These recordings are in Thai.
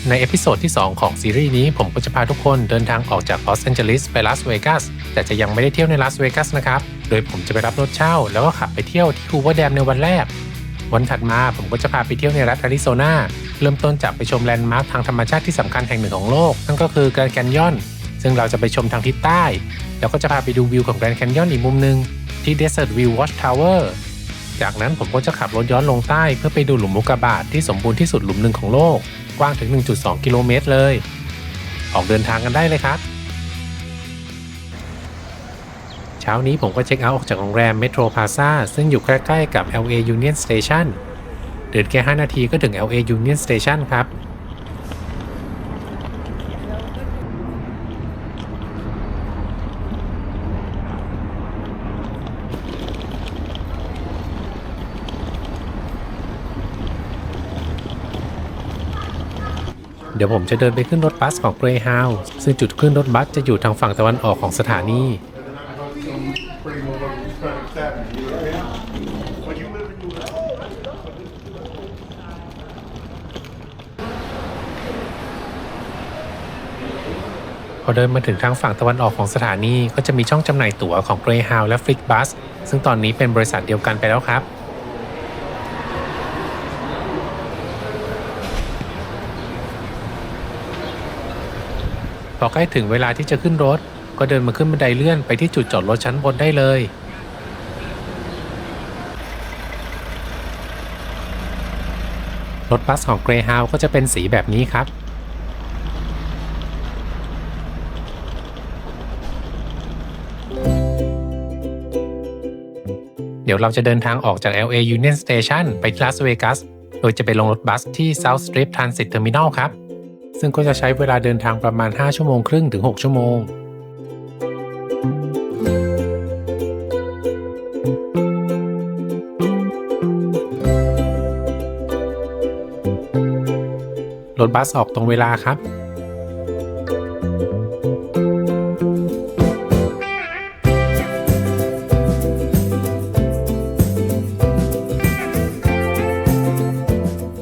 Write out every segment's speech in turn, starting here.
ในเอพิโซดที่ 2 ของซีรีส์นี้ผมก็จะพาทุกคนเดินทางออกจากลอสแอนเจลิสไปลาสเวกัสแต่จะยังไม่ได้เที่ยวในลาสเวกัสนะครับโดยผมจะไปรับรถเช่าแล้วก็ขับไปเที่ยวที่ฮูเวอร์แดมในวันแรกวันถัดมาผมก็จะพาไปเที่ยวในรัฐแอริโซนาเริ่มต้นจากไปชมแลนด์มาร์คทางธรรมชาติที่สำคัญแห่งหนึ่งของโลกนั่นก็คือแกรนด์แคนยอนซึ่งเราจะไปชมทางทิศใต้แล้วก็จะพาไปดูวิวของแกรนด์แคนยอนอีกมุมนึงที่ Desert View Watch Tower จากนั้นผมก็จะขับรถย้อนลงใต้เพื่อไปดูหลุมอุกกาบาตที่สมบูรณ์ที่สุดหลุมหนึ่งของโลกกว้างถึง 1.2 กิโลเมตรเลยออกเดินทางกันได้เลยครับเช้านี้ผมก็เช็คเอาท์ออกจากโรงแรม Metro Plaza ซึ่งอยู่ใกล้ๆกับ LA Union Station เดินแค่5 นาทีก็ถึง LA Union Station ครับเดี๋ยวผมจะเดินไปขึ้นรถบัสของ Greyhound ซึ่งจุดขึ้นรถบัสจะอยู่ทางฝั่งตะวันออกของสถานีพอเดินมาถึงทางฝั่งตะวันออกของสถานีก็จะมีช่องจำหน่ายตั๋วของ Greyhound และ Flixbus ซึ่งตอนนี้เป็นบริษัทเดียวกันไปแล้วครับพอใกล้ถึงเวลาที่จะขึ้นรถก็เดินมาขึ้นบันไดเลื่อนไปที่จุดจอดรถชั้นบนได้เลยรถบัสของ Greyhound ก็จะเป็นสีแบบนี้ครับเดี๋ยวเราจะเดินทางออกจาก LA Union Station ไปที่ลาสเวกัสโดยจะไปลงรถบัสที่ South Strip Transit Terminal ครับซึ่งก็จะใช้เวลาเดินทางประมาณ5 ชั่วโมงครึ่งถึง 6 ชั่วโมงรถบัสออกตรงเวลาครับ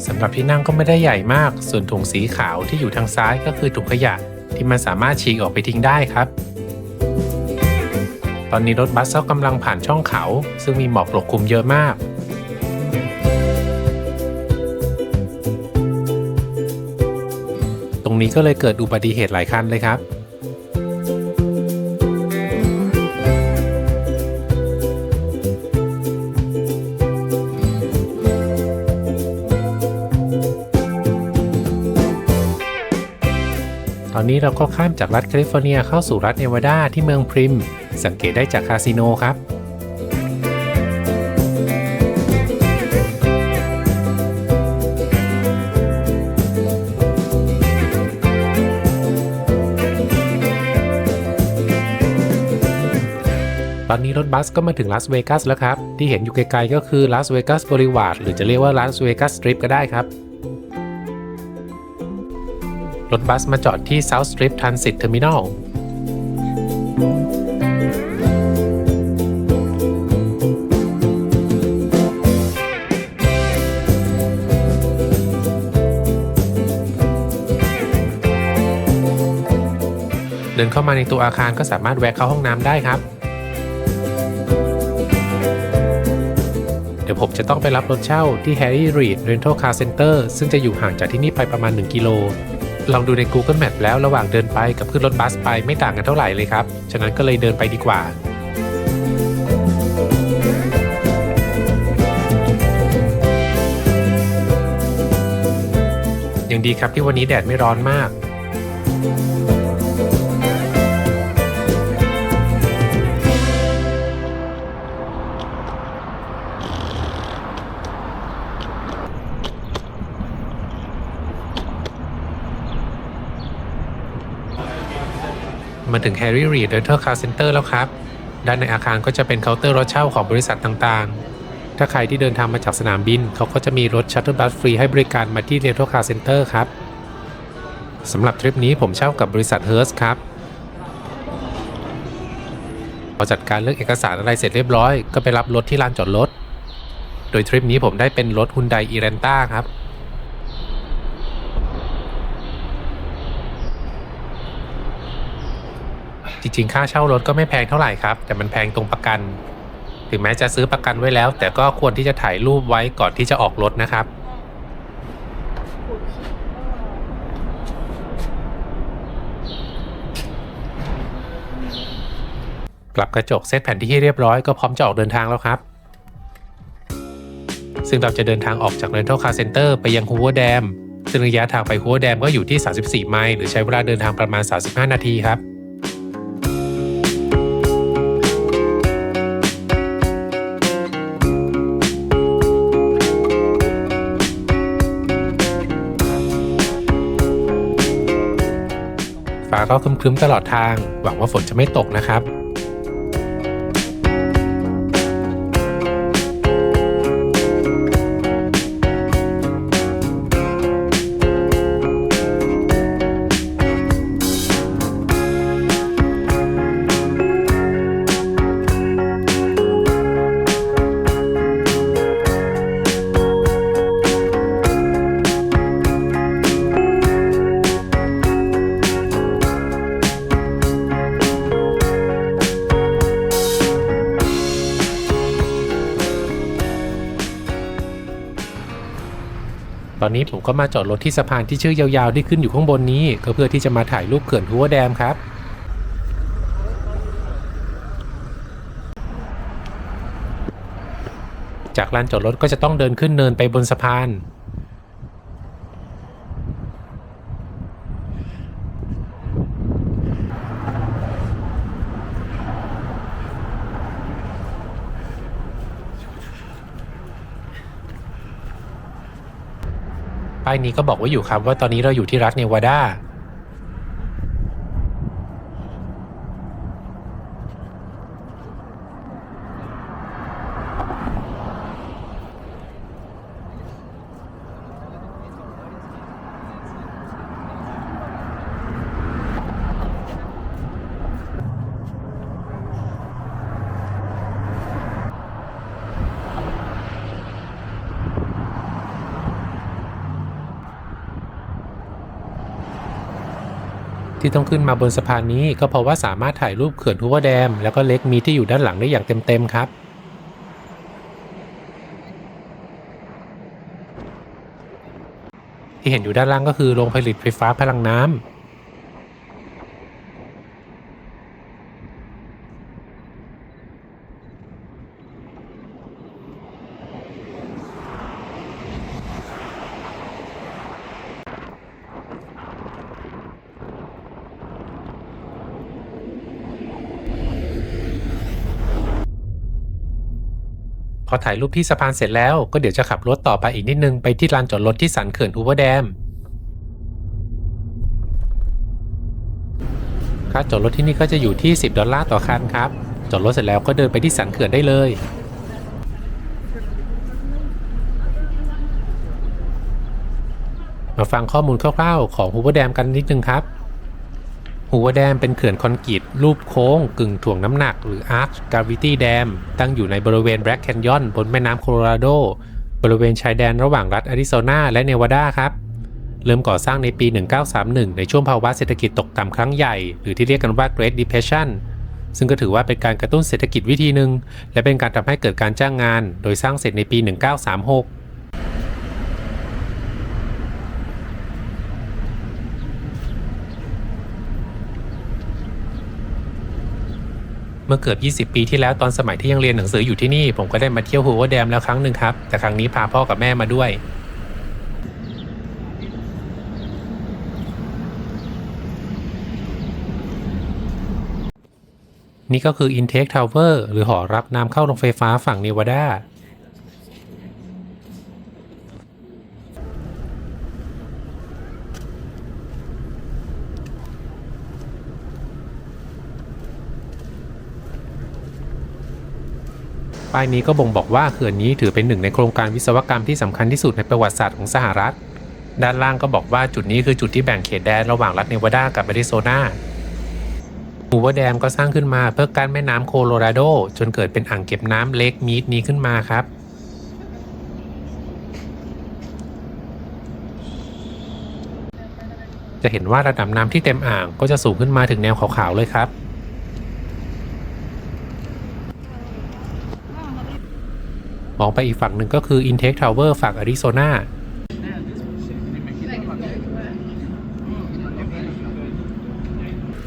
สำหรับที่นั่งก็ไม่ได้ใหญ่มากส่วนถุงสีขาวที่อยู่ทางซ้ายก็คือถุงขยะที่มันสามารถฉีกออกไปทิ้งได้ครับตอนนี้รถบัสกำลังผ่านช่องเขาซึ่งมีหมอกปกคลุมเยอะมากตรงนี้ก็เลยเกิดอุบัติเหตุหลายคันเลยครับตอนนี้เราก็ข้ามจากรัฐแคลิฟอร์เนียเข้าสู่รัฐเนวาดาที่เมืองพริมสังเกตได้จากคาสิโนครับตอนนี้รถบัสก็มาถึงลาสเวกัสแล้วครับที่เห็นอยู่ไกลๆก็คือลาสเวกัสบริวารหรือจะเรียกว่าลาสเวกัสสตริปก็ได้ครับรถบัสมาจอดที่ South Strip Transit Terminal เดินเข้ามาในตัวอาคารก็สามารถแวะเข้าห้องน้ำได้ครับเดี๋ยวผมจะต้องไปรับรถเช่าที่ Harry Reid Rental Car Center ซึ่งจะอยู่ห่างจากที่นี่ไปประมาณ1 กิโลลองดูใน Google Map แล้วระหว่างเดินไปกับขึ้นรถบัสไปไม่ต่างกันเท่าไหร่เลยครับฉะนั้นก็เลยเดินไปดีกว่ายังดีครับที่วันนี้แดดไม่ร้อนมากมาถึง Harry Reid Rental Car Center แล้วครับด้านในอาคารก็จะเป็นเคาน์เตอร์รถเช่าของบริษัทต่างๆถ้าใครที่เดินทางมาจากสนามบินเขาก็จะมีรถชัตเติลบัสฟรีให้บริการมาที่ Rental Car Center ครับสำหรับทริปนี้ผมเช่ากับบริษัท Hertz ครับพอจัดการเรื่องเอกสารอะไรเสร็จเรียบร้อยก็ไปรับรถที่ลานจอดรถโดยทริปนี้ผมได้เป็นรถ Hyundai Elantra ครับ จริงๆค่าเช่ารถก็ไม่แพงเท่าไหร่ครับแต่มันแพงตรงประกันถึงแม้จะซื้อประกันไว้แล้วแต่ก็ควรที่จะถ่ายรูปไว้ก่อนที่จะออกรถนะครับปรับกระจกเซตแผ่นที่ให้เรียบร้อยก็พร้อมจะออกเดินทางแล้วครับซึ่งเราจะเดินทางออกจาก Rental Car Center ไปยัง Hoover Dam ซึ่งระยะทางไป Hoover Dam ก็อยู่ที่34ไมล์หรือใช้เวลาเดินทางประมาณ35นาทีครับฟ้าก็ครึ้มๆตลอดทางหวังว่าฝนจะไม่ตกนะครับตอนนี้ผมก็มาจอดรถที่สะพานที่ชื่อยาวๆที่ขึ้นอยู่ข้างบนนี้ก็เพื่อที่จะมาถ่ายรูปเขื่อนฮูเวอร์แดมครับจากลานจอดรถก็จะต้องเดินขึ้นเนินไปบนสะพานป้ายนี้ก็บอกไว้อยู่ครับว่าตอนนี้เราอยู่ที่รัฐเนวาดาที่ต้องขึ้นมาบนสะพานนี้ก็เพราะว่าสามารถถ่ายรูปเขื่อนฮูเวอร์แดมแล้วก็เลคมีที่อยู่ด้านหลังได้อย่างเต็มๆครับที่เห็นอยู่ด้านล่างก็คือโรงผลิตไฟฟ้าพลังน้ำพอถ่ายรูปที่สะพานเสร็จแล้วก็เดี๋ยวจะขับรถต่อไปอีกนิดนึงไปที่ลานจอดรถที่สันเขื่อนฮูเวอร์แดมค่าจอดรถที่นี่ก็จะอยู่ที่$10ต่อคันครับจอดรถเสร็จแล้วก็เดินไปที่สันเขื่อนได้เลยมาฟังข้อมูลคร่าวๆของฮูเวอร์แดมกันนิดนึงครับฮูเวอร์แดมเป็นเขื่อนคอนกรีตรูปโค้งกึ่งถ่วงน้ำหนักหรือ Arch Gravity Dam ตั้งอยู่ในบริเวณ Black Canyon บนแม่น้ำโคโลราโดบริเวณชายแดนระหว่างรัฐแอริโซนาและเนวาดาครับเริ่มก่อสร้างในปี 1931 ในช่วงภาวะเศรษฐกิจตกต่ำครั้งใหญ่หรือที่เรียกกันว่า Great Depression ซึ่งก็ถือว่าเป็นการกระตุ้นเศรษฐกิจวิธีหนึ่งและเป็นการทำให้เกิดการจ้างงานโดยสร้างเสร็จในปี 1936เมื่อเกือบ20ปีที่แล้วตอนสมัยที่ยังเรียนหนังสืออยู่ที่นี่ผมก็ได้มาเที่ยวฮูเวอร์แดมแล้วครั้งหนึ่งครับแต่ครั้งนี้พาพ่อกับแม่มาด้วยนี่ก็คือ Intake Tower หรือหอรับน้ำเข้าโรงไฟฟ้าฝั่งเนวาดาป้ายนี้ก็บ่งบอกว่าเขื่อนนี้ถือเป็นหนึ่งในโครงการวิศวกรรมที่สำคัญที่สุดในประวัติศาสตร์ของสหรัฐด้านล่างก็บอกว่าจุดนี้คือจุดที่แบ่งเขตแดนระหว่างรัฐเนวาดากับแอริโซนาฮูเวอร์แดมก็สร้างขึ้นมาเพื่อกั้นแม่น้ำโคโลราโดจนเกิดเป็นอ่างเก็บน้ำเลคมีดนี้ขึ้นมาครับจะเห็นว่าระดับน้ำที่เต็มอ่างก็จะสูงขึ้นมาถึงแนวขาวๆเลยครับ มองไปอีกฝั่งหนึ่งก็คือ Intake Tower ฝั่งอาริโซนา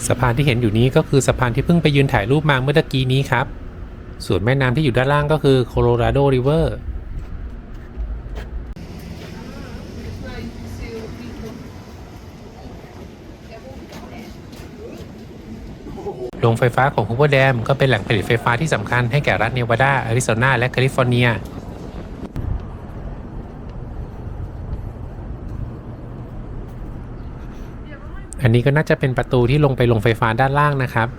สะพานที่เห็นอยู่นี้ก็คือสะพานที่เพิ่งไปยืนถ่ายรูปมาเมื่อตะกี้นี้ครับส่วนแม่น้ำที่อยู่ด้านล่างก็คือ Colorado River โรงไฟฟ้าของ Hoover Dam ก็เป็นแหล่งผลิตไฟฟ้าที่สำคัญให้แก่รัฐเนวาดา อาริโซนา และแคลิฟอร์เนีย อันนี้ก็น่าจะเป็นประตูที่ลงไปลงไฟฟ้าด้านล่างนะครับ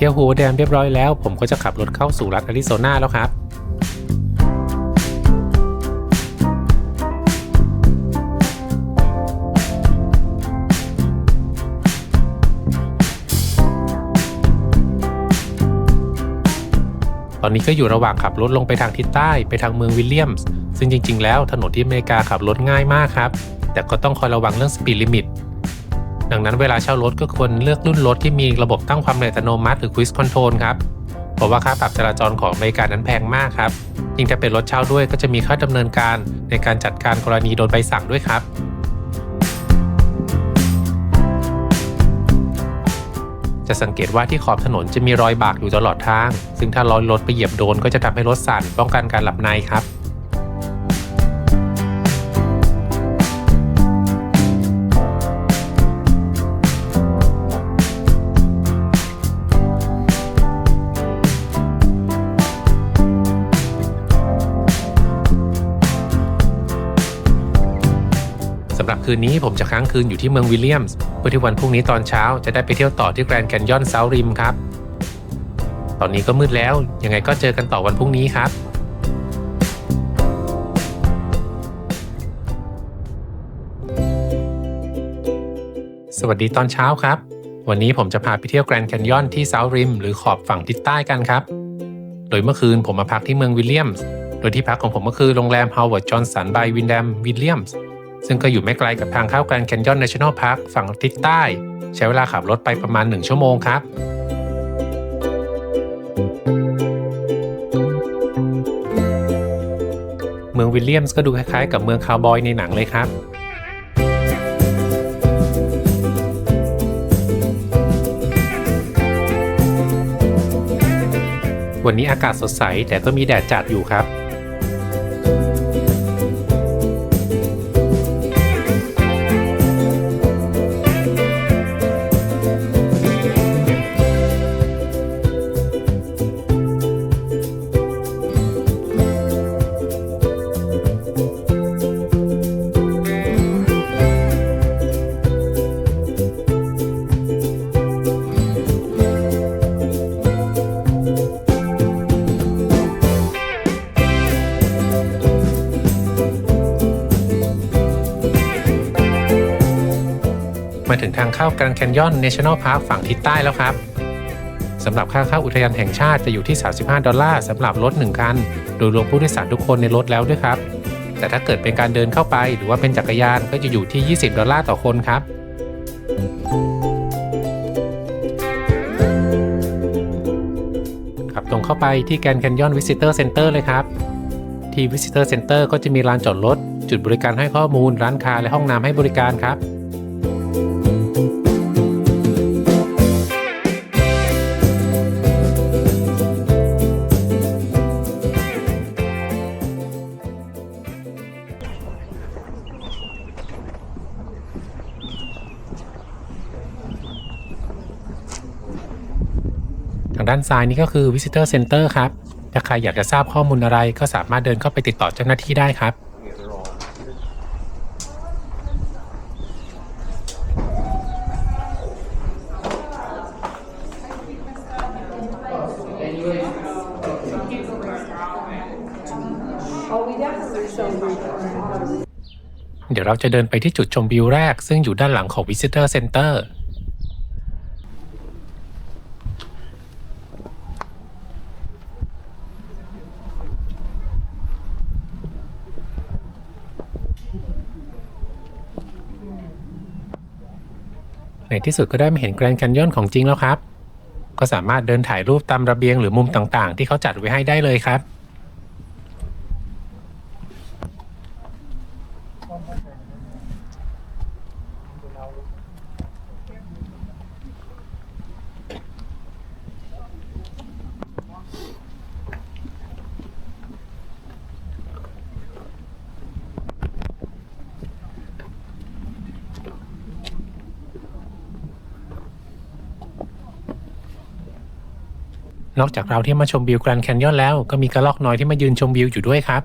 เที่ยวHoover Damเรียบร้อยแล้วผมก็จะขับรถเข้าสู่รัฐอาริโซนาแล้วครับตอนนี้ก็อยู่ระหว่างขับรถลงไปทางทิศใต้ไปทางเมืองวิลเลียมส์ซึ่งจริงๆแล้วถนนที่อเมริกาขับรถง่ายมากครับแต่ก็ต้องคอยระวังเรื่อง speed limit ดังนั้นเวลาเช่ารถก็ควรเลือกรุ่นรถที่มีระบบตั้งความเร็วอัตโนมัติหรือ Cruise Control ครับเพราะว่าค่าปรับจราจรของอเมริกานั้นแพงมากครับยิ่งถ้าเป็นรถเช่าด้วยก็จะมีค่าดำเนินการในการจัดการกรณีโดนใบสั่งด้วยครับจะสังเกตว่าที่ขอบถนนจะมีรอยบากอยู่ตลอดทางซึ่งถ้ารอยรถไปเหยียบโดนก็จะทำให้รถสั่นป้องกันการหลับในครับสำหรับคืนนี้ผมจะค้างคืนอยู่ที่เมืองวิลเลียมส์เพื่อที่วันพรุ่งนี้ตอนเช้าจะได้ไปเที่ยวต่อที่แกรนด์แคนยอนเซาท์ริมครับตอนนี้ก็มืดแล้วยังไงก็เจอกันต่อวันพรุ่งนี้ครับสวัสดีตอนเช้าครับวันนี้ผมจะพาไปเที่ยวแกรนด์แคนยอนที่เซาท์ริมหรือขอบฝั่งทิศใต้กันครับโดยเมื่อคืนผมมาพักที่เมืองวิลเลียมส์โดยที่พักของผมก็คือโรงแรม Howard Johnson by Wyndham Williamsซึ่งก็อยู่ไม่ไกลกับทางเข้าแกรนด์แคนยอน National Park ฝั่งทิศใต้ใช้เวลาขับรถไปประมาณ1 ชั่วโมงครับเมืองวิลเลียมส์ก็ดูคล้ายๆกับเมืองคาวบอยในหนังเลยครับวันนี้อากาศสดใสแต่ก็มีแดดจัดอยู่ครับมาถึงทางเข้าแกรนด์แคนยอน National Park ฝั่งทิศใต้แล้วครับสำหรับค่าเข้าอุทยานแห่งชาติจะอยู่ที่$35สำหรับรถ1คันโดยรวมผู้โดยสารทุกคนในรถแล้วด้วยครับแต่ถ้าเกิดเป็นการเดินเข้าไปหรือว่าเป็นจักรยานก็จะอยู่ที่$20ต่อคนครับขับตรงเข้าไปที่แกรนด์แคนยอน Visitor Center เลยครับที่ Visitor Center ก็จะมีลานจอดรถจุดบริการให้ข้อมูลร้านค้าและห้องน้ำให้บริการครับทางด้านซ้ายนี้ก็คือ Visitor Center ครับถ้าใครอยากจะทราบข้อมูลอะไรก็สามารถเดินเข้าไปติดต่อเจ้าหน้าที่ได้ครับเดี๋ยวเราจะเดินไปที่จุดชมวิวแรกซึ่งอยู่ด้านหลังของ Visitor Center ในที่สุดก็ได้มาเห็นแกรนด์แคนยอนของจริงแล้วครับก็สามารถเดินถ่ายรูปตามระเบียงหรือมุมต่างๆที่เขาจัดไว้ให้ได้เลยครับนอกจากเราที่มาชมวิวแกรนด์แคนยอนแล้วก็มีกระรอกน้อยที่มายืนชมวิวอยู่ด้วยครับ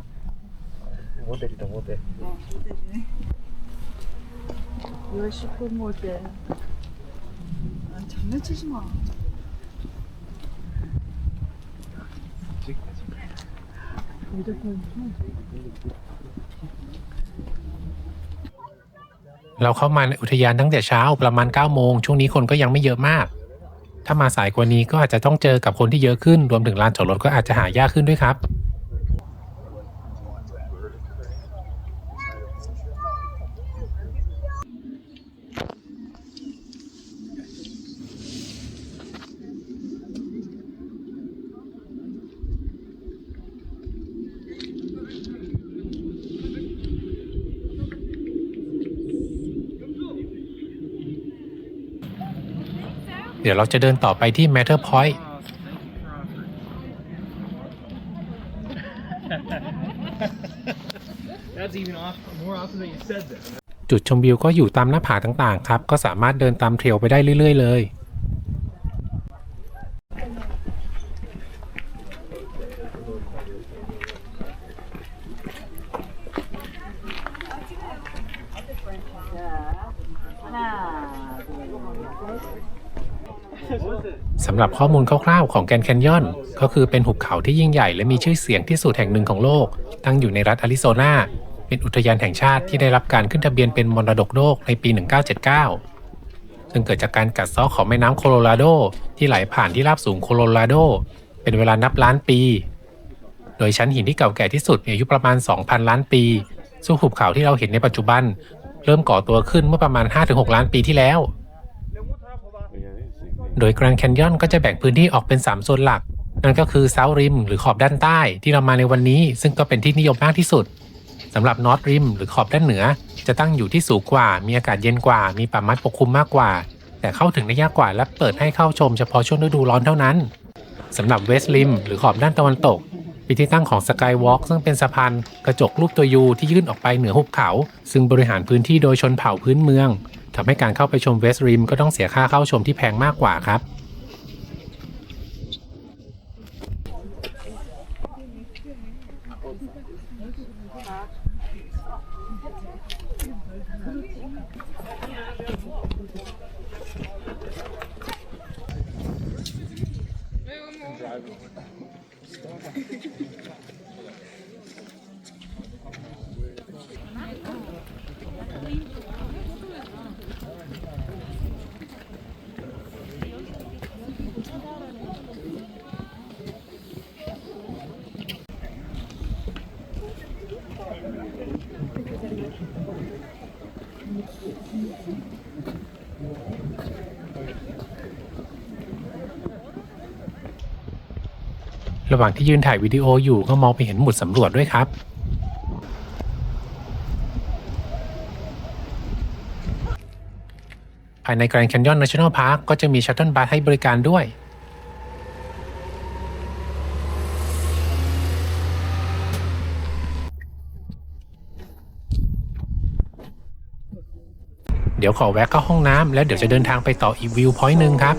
เราเข้ามาในอุทยานตั้งแต่เช้าประมาณ9 โมงช่วงนี้คนก็ยังไม่เยอะมากถ้ามาสายกว่านี้ก็อาจจะต้องเจอกับคนที่เยอะขึ้นรวมถึงลานจอดรถก็อาจจะหายากขึ้นด้วยครับเดี๋ยวเราจะเดินต่อไปที่ Matter Pointจุดชมวิวก็อยู่ตามหน้าผาต่างๆครับก็สามารถเดินตามเทรลไปได้เรื่อยๆเลยสำหรับข้อมูลคร่าวๆของแกรนด์แคนยอนก็คือเป็นหุบเขาที่ยิ่งใหญ่และมีชื่อเสียงที่สุดแห่งหนึ่งของโลกตั้งอยู่ในรัฐอาริโซนาเป็นอุทยานแห่งชาติที่ได้รับการขึ้นทะเบียนเป็นมรดกโลกในปี 1979 ซึ่งเกิดจากการกัดเซาะของแม่น้ำโคโลราโดที่ไหลผ่านที่ราบสูงโคโลราโดเป็นเวลานับล้านปีโดยชั้นหินที่เก่าแก่ที่สุดมีอายุประมาณ 2,000 ล้านปีซึ่งหุบเขาที่เราเห็นในปัจจุบันเริ่มก่อตัวขึ้นเมื่อประมาณ 5-6 ล้านปีที่แล้วโดยแกรนด์แคนยอนก็จะแบ่งพื้นที่ออกเป็น3โซนหลักนั่นก็คือเซาท์ริมหรือขอบด้านใต้ที่เรามาในวันนี้ซึ่งก็เป็นที่นิยมมากที่สุดสำหรับนอร์ทริมหรือขอบด้านเหนือจะตั้งอยู่ที่สูงกว่ามีอากาศเย็นกว่ามีป่าไม้ปกคลุมมากกว่าแต่เข้าถึงได้ยากกว่าและเปิดให้เข้าชมเฉพาะช่วงฤดูร้อนเท่านั้นสำหรับเวสต์ริมหรือขอบด้านตะวันตกเป็นที่ตั้งของสกายวอล์กซึ่งเป็นสะพานกระจกรูปตัวยูที่ยื่นออกไปเหนือหุบเขาซึ่งบริหารพื้นที่โดยชนเผ่าพื้นเมืองทำให้การเข้าไปชมเวสต์ริมก็ต้องเสียค่าเข้าชมที่แพงมากกว่าครับระหว่างที่ยืนถ่ายวิดีโออยู่ก็มองไปเห็นหมุดสำรวจด้วยครับภายใน Grand Canyon National Park ก็จะมีชัตเทิลบัสให้บริการด้วยเดี๋ยวขอแวะเข้าห้องน้ำแล้วเดี๋ยวจะเดินทางไปต่ออีกวิวพอยต์หนึ่งครับ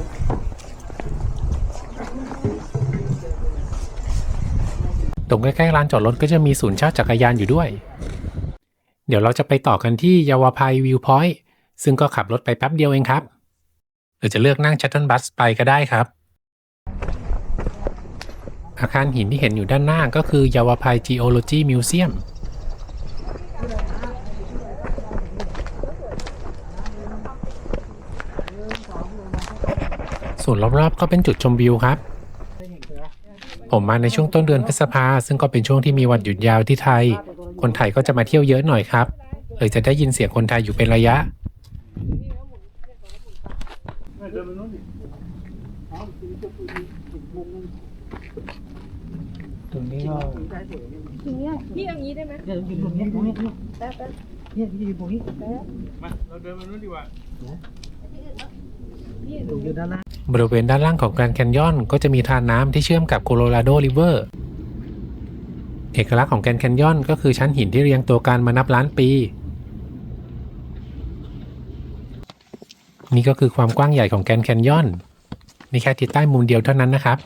ตรงใกล้ๆลานจอดรถก็จะมีศูนย์เช่าจักรยานอยู่ด้วยเดี๋ยวเราจะไปต่อกันที่ยาวาพายวิวพอยต์ซึ่งก็ขับรถไปแป๊บเดียวเองครับหรือจะเลือกนั่งชัตเทิลบัสไปก็ได้ครับอาคารหินที่เห็นอยู่ด้านหน้าก็คือยาวาพายจีโอโลจีมิวเซียมส่วนรอบๆก็เป็นจุดชมวิวครับผมมาในช่วงต้นเดือนพฤษภาซึ่งก็เป็นช่วงที่มีวันหยุดยาวที่ไทยคนไทยก็จะมาเที่ยวเยอะหน่อยครับเลยจะได้ยินเสียงคนไทยอยู่เป็นระยะ เดินไปนู้นดิตรงนี้ก็ ทีเนี้ยพี่เอางี้ได้ไหม เนี่ยอยู่ตรงนี้ตรงนี้ แป๊บ เนี่ยพี่อยู่ตรงนี้ มาเราเดินไปนู้นดีกว่า พี่ อยู่ด้านล่าง บริเวณด้านล่างของแกรนด์แคนยอนก็จะมีทานน้ำที่เชื่อมกับโคโลราโดริเวอร์เอกลักษณ์ของแกรนด์แคนยอนก็คือชั้นหินที่เรียงตัวกันมานับล้านปี นี่ก็คือความกว้างใหญ่ของแกรนด์แคนยอนนี่แค่ที่ใต้มุมเดียวเท่านั้นนะครับ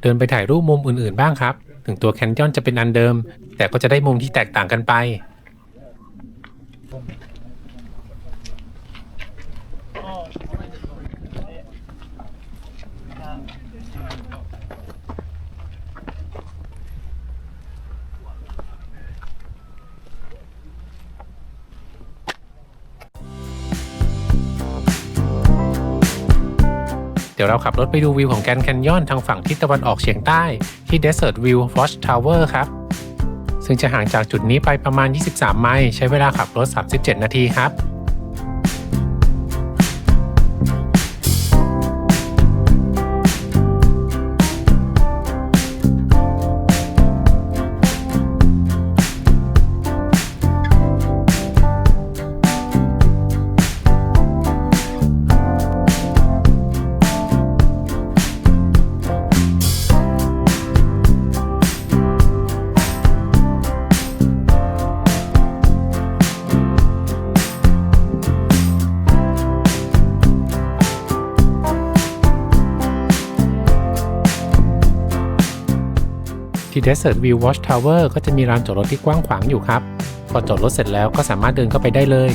เดินไปถ่ายรูปมุมอื่นๆบ้างครับ ถึงตัวแคนยอนจะเป็นอันเดิม แต่ก็จะได้มุมที่แตกต่างกันไป เดี๋ยวเราขับรถไปดูวิวของแกรนด์แคนยอนทางฝั่งทิศตะวันออกเฉียงใต้ที่ Desert View Watch Tower ครับ ซึ่งจะห่างจากจุดนี้ไปประมาณ 23 ไมล์ใช้เวลาขับรถ 37 นาทีครับ ที่ Desert View Watch Tower ก็จะมีลานจอดรถที่กว้างขวางอยู่ครับ พอจอดรถเสร็จแล้วก็สามารถเดินเข้าไปได้เลย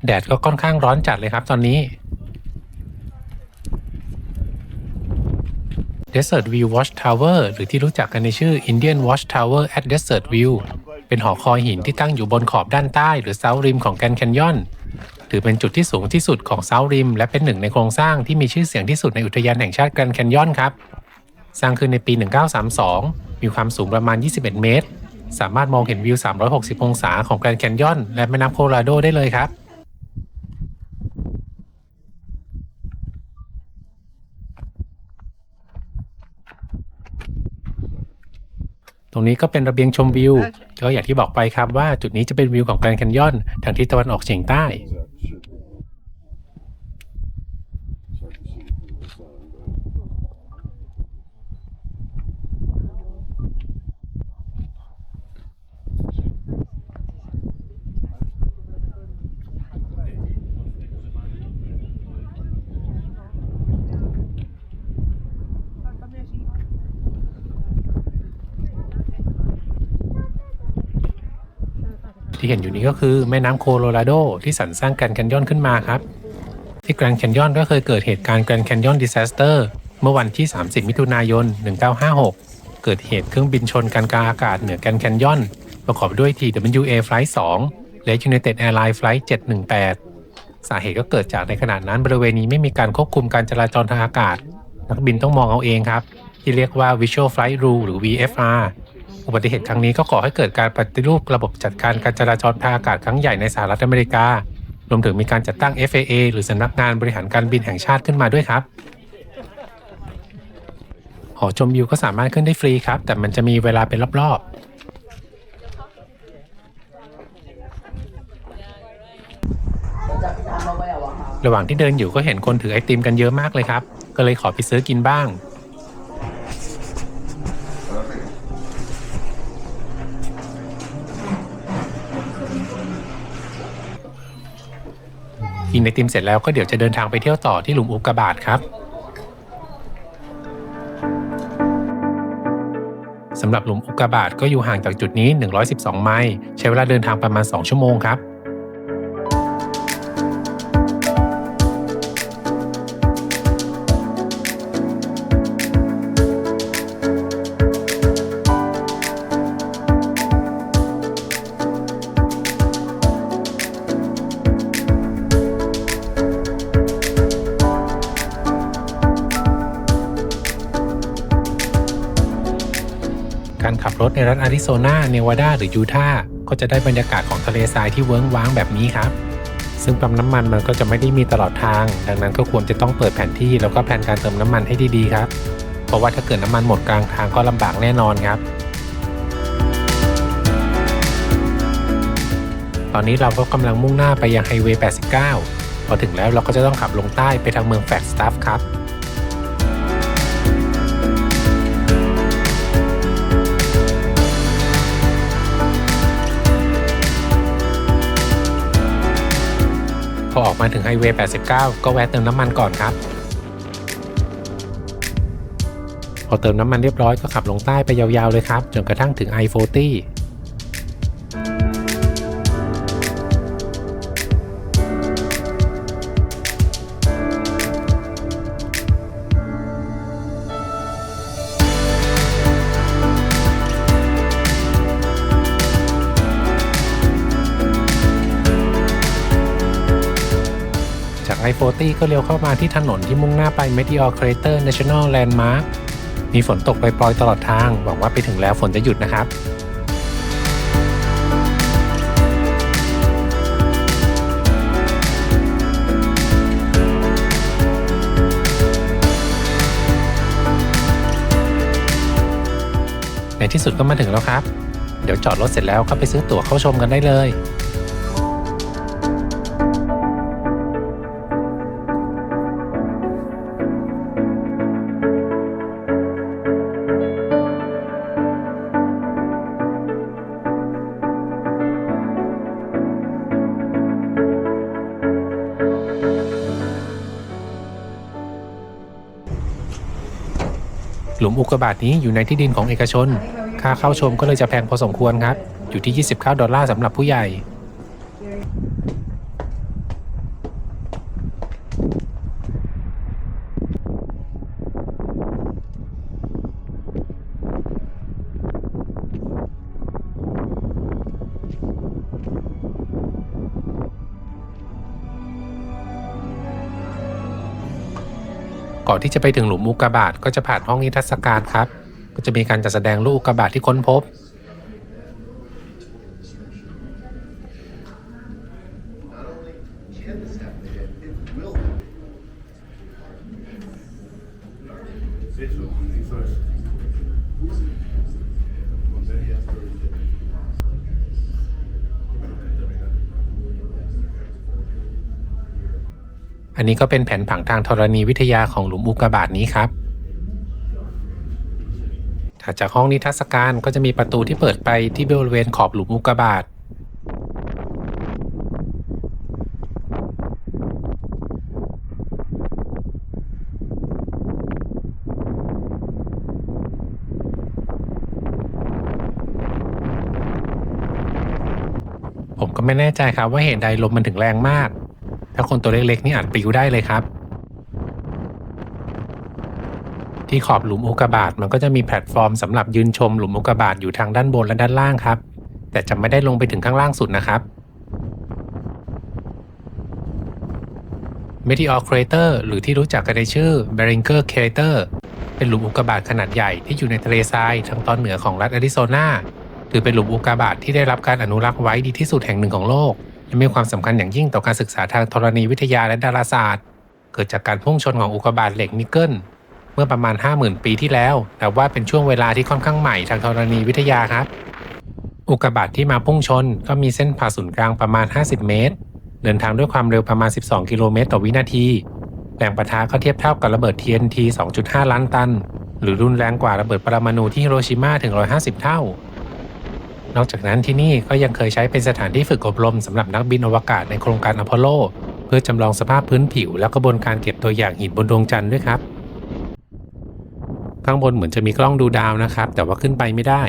แดดก็ค่อนข้างร้อนจัดเลยครับตอนนี้ Desert View Watch Tower หรือที่รู้จักกันในชื่อ Indian Watch Tower at Desert View เป็นหอคอยหินที่ตั้งอยู่บนขอบด้านใต้หรือ South Rim ของแกรนด์แคนยอนถือเป็นจุดที่สูงที่สุดของ South Rim และเป็นหนึ่งในโครงสร้างที่มีชื่อเสียงที่สุดในอุทยานแห่งชาติแกรนด์แคนยอนครับ สร้างขึ้นในปี 1932 มีความสูงประมาณ 21 เมตร สามารถมองเห็นวิว 360 องศาของแกรนด์แคนยอนและแม่น้ำโคโลราโดได้เลยครับตรงนี้ก็เป็นระเบียงชมวิวก็อย่างที่บอกไปครับว่าจุดนี้จะเป็นวิวของแกรนด์แคนยอนทางทิศตะวันออกเฉียงใต้ที่เห็นอยู่นี้ก็คือแม่น้ำโคโลราโดที่สรรสร้างแกรนด์แคนยอนขึ้นมาครับที่แกรนด์แคนยอนก็เคยเกิดเหตุการณ์แกรนด์แคนยอนดิซาสเตอร์เมื่อวันที่ 30 มิถุนายน 1956 เกิดเหตุเครื่องบินชนกันกลางอากาศเหนือแกรนด์แคนยอนประกอบด้วย TWA Flight 2 และ United Airlines Flight 718 สาเหตุก็เกิดจากในขณะนั้นบริเวณนี้ไม่มีการควบคุมการจราจรทางอากาศนักบินต้องมองเอาเองครับที่เรียกว่า Visual Flight Rule หรือ VFRอุบัติเหตุครั้งนี้ก็ก่อให้เกิดการปฏิรูประบบจัดการการจราจรทางอากาศครั้งใหญ่ในสหรัฐอเมริการวมถึงมีการจัดตั้ง FAA หรือสำนักงานบริหารการบินแห่งชาติขึ้นมาด้วยครับหอชมวิวก็สามารถขึ้นได้ฟรีครับแต่มันจะมีเวลาเป็นรอบๆระหว่างที่เดินอยู่ก็เห็นคนถือไอติมกันเยอะมากเลยครับก็เลยขอไปซื้อกินบ้างกินไอติมเสร็จแล้วก็เดี๋ยวจะเดินทางไปเที่ยวต่อที่หลุมอุกกาบาตครับสำหรับหลุมอุกกาบาตก็อยู่ห่างจากจุดนี้112ไมล์ใช้เวลาเดินทางประมาณ2ชั่วโมงครับ การขับรถในรัฐอาริโซนา เนวาดา หรือยูทาห์ก็จะได้บรรยากาศของทะเลทรายที่เวิ้งว้างแบบนี้ครับซึ่งปั๊มน้ำมันมันก็จะไม่ได้มีตลอดทางดังนั้นก็ควรจะต้องเปิดแผนที่แล้วก็แผนการเติมน้ำมันให้ดีๆครับเพราะว่าถ้าเกิดน้ำมันหมดกลางทางก็ลำบากแน่นอนครับตอนนี้เราก็กำลังมุ่งหน้าไปยังไฮเวย์ 89 พอถึงแล้วเราก็จะต้องขับลงใต้ไปทางเมืองแฟลกสตัฟครับพอออกมาถึงไฮเวย์ 89 ก็แวะเติมน้ำมันก่อนครับพอเติมน้ำมันเรียบร้อยก็ขับลงใต้ไปยาวๆเลยครับจนกระทั่งถึง I-40จาก I-40 ก็เลี้ยวเข้ามาที่ถนนที่มุ่งหน้าไป Meteor Crater National Landmark มีฝนตกปล่อยๆตลอดทางหวังว่าไปถึงแล้วฝนจะหยุดนะครับในที่สุดก็มาถึงแล้วครับเดี๋ยวจอดรถเสร็จแล้วก็ไปซื้อตั๋วเข้าชมกันได้เลยหลุมอุกกาบาตนี้อยู่ในที่ดินของเอกชนค่าเข้าชมก็เลยจะแพงพอสมควรครับอยู่ที่$29สำหรับผู้ใหญ่ก่อนที่จะไปถึงหลุมอุกกาบาตก็จะผ่านห้องนิทรรศการครับก็จะมีการจัดแสดงลูกอุกกาบาตที่ค้นพบอันนี้ก็เป็นแผนผังทางธรณีวิทยาของหลุมอุกกาบาตนี้ครับถัดจากห้องนิทรรศการก็จะมีประตูที่เปิดไปที่บริเวณขอบหลุมอุกกาบาตผมก็ไม่แน่ใจครับว่าเหตุใดลมมันถึงแรงมากถ้าคนตัวเล็กๆนี่อาจปลิวได้เลยครับที่ขอบหลุมอุกกาบาตมันก็จะมีแพลตฟอร์มสำหรับยืนชมหลุมอุกกาบาตอยู่ทางด้านบนและด้านล่างครับแต่จะไม่ได้ลงไปถึงข้างล่างสุดนะครับ Meteor Crater หรือที่รู้จักกันในชื่อ Barringer Crater เป็นหลุมอุกกาบาตขนาดใหญ่ที่อยู่ในทะเลทรายทางตอนเหนือของรัฐแอริโซนาถือเป็นหลุมอุกกาบาตที่ได้รับการอนุรักษ์ไว้ดีที่สุดแห่งหนึ่งของโลกและมีความสำคัญอย่างยิ่งต่อการศึกษาทางธรณีวิทยาและดาราศาสตร์เกิดจากการพุ่งชนของอุกกาบาตเหล็กนิกเกิลเมื่อประมาณ 50,000 ปีที่แล้วแต่ว่าเป็นช่วงเวลาที่ค่อนข้างใหม่ทางธรณีวิทยาครับอุกกาบาตที่มาพุ่งชนก็มีเส้นผ่าศูนย์กลางประมาณ50 เมตรเดินทางด้วยความเร็วประมาณ12 กิโลเมตรต่อวินาทีแรงปะทะก็เทียบเท่ากับระเบิด TNT 2.5 ล้านตันหรือรุนแรงกว่าระเบิดปรมาณูที่ฮิโรชิมาถึง150 เท่านอกจากนั้นที่นี่ก็ยังเคยใช้เป็นสถานที่ฝึกอบรมสำหรับนักบินอวกาศในโครงการอพอลโลเพื่อจำลองสภาพพื้นผิวและกระบวนการเก็บตัวอย่างหินบนดวงจันทร์ด้วยครับข้างบนเหมือนจะมีกล้องดูดาวนะครับแต่ว่าขึ้นไปไม่ได้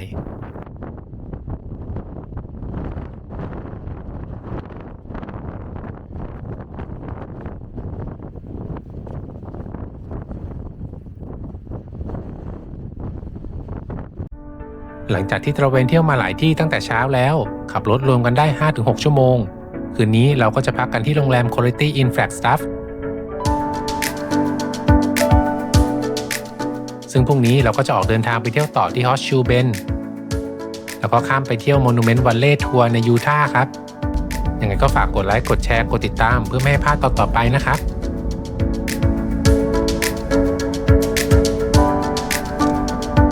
หลังจากที่ตระเวนเที่ยวมาหลายที่ตั้งแต่เช้าแล้วขับรถรวมกันได้ 5-6 ชั่วโมงคืนนี้เราก็จะพักกันที่โรงแรม Quality Inn Flagstaff ซึ่งพรุ่งนี้เราก็จะออกเดินทางไปเที่ยวต่อที่ Horseshoe Bend แล้วก็ข้ามไปเที่ยว Monument Valley ทัวร์ในยูทาห์ครับยังไงก็ฝากกดไลค์กดแชร์กดติดตามเพื่อไม่ให้พลาดตอนต่อไปนะครับ